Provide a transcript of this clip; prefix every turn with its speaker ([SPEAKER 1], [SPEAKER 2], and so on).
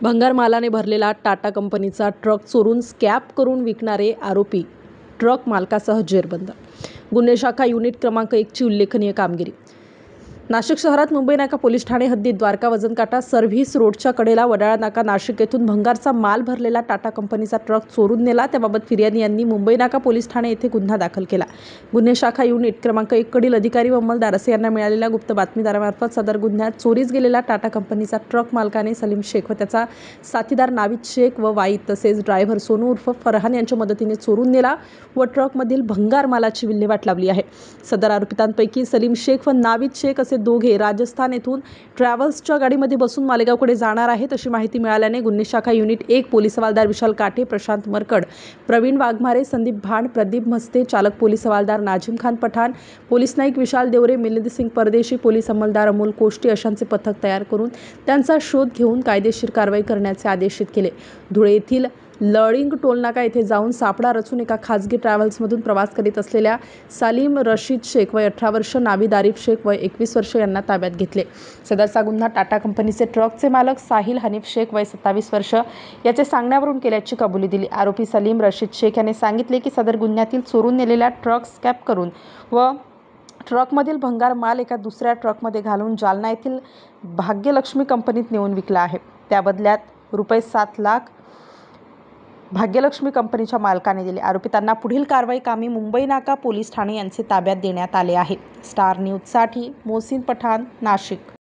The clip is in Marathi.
[SPEAKER 1] भंगार मालाने भरलेला टाटा कंपनीचा ट्रक चोरून स्कॅप करून विकणारे आरोपी ट्रक मालकासह जेरबंद. गुन्हे शाखा युनिट क्रमांक 1 ची उल्लेखनीय कामगिरी. नाशिक शहरात मुंबई नाका पोलीस ठाणे हद्दीत द्वारका वजनकाटा सर्व्हिस रोडच्या कडेला वडाळा नाका नाशिक येथून भंगारचा माल भरलेला टाटा कंपनीचा ट्रक चोरून नेला. त्याबाबत फिर्यादी यांनी मुंबई नाका पोलीस ठाणे येथे गुन्हा दाखल केला. गुन्हे शाखा युनिट क्रमांक 1 कडील अधिकारी व अंमलदार असे यांना मिळालेल्या गुप्त बातमीदारामार्फत सदर गुन्ह्यात चोरीस गेलेला टाटा कंपनीचा ट्रक मालकाने सलीम शेख व त्याचा साथीदार नाविद शेख व वाईद तसेच ड्रायव्हर सोनू उर्फ फरहान यांच्या मदतीने चोरून नेला व ट्रकमधील भंगार मालाची विल्हेवाट लावली आहे. सदर आरोपितांपैकी सलीम शेख व नाविद शेख असे दोघे राजस्थान येथून ट्रॅव्हल्सच्या गाडीमध्ये बसून मालेगावकडे जाणार आहेत अशी माहिती मिळाल्याने गुन्हे शाखा युनिट 1 पोलीस हवालदार विशाल काठे, प्रशांत मरकड, प्रवीण वाघमारे, संदीप भांड, प्रदीप मस्ते, चालक पोलीस हवालदार नाजिम खान पठाण, पोलीस नाईक विशाल देवरे, मिलिंद सिंग परदेशी, पोलीस अंमलदार अमोल कोष्टी अशांचे पथक तयार करून त्यांचा शोध घेऊन कायदेशीर कारवाई करण्याचे आदेशित केले. धुळे येथील लळिंग टोलनाका येथे जाऊन सापळा रचून एका खासगी ट्रॅव्हल्समधून प्रवास करीत असलेल्या सालीम रशीद शेख वय 18 वर्ष, नाविद आरिफ शेख वय 21 वर्ष यांना ताब्यात घेतले. सदरचा गुन्हा टाटा कंपनीचे ट्रकचे मालक साहिल हनीफ शेख वय 27 वर्ष याचे सांगण्यावरून केल्याची कबुली दिली. आरोपी सलीम रशीद शेख याने सांगितले की सदर गुन्ह्यातील चोरून नेलेला ट्रक स्कॅप करून व ट्रकमधील भंगार माल एका दुसऱ्या ट्रकमध्ये घालून जालना येथील भाग्यलक्ष्मी कंपनीत नेऊन विकला आहे. त्या बदल्यात ₹7 लाख भाग्यलक्ष्मी कंपनीच्या मालकाने दिले. आरोपितांना पुढील कारवाई कामी मुंबई नाका पोलीस ठाणे यांचे ताब्यात देण्यात आले आहे. स्टार न्यूजसाठी मोहसिन पठाण, नाशिक.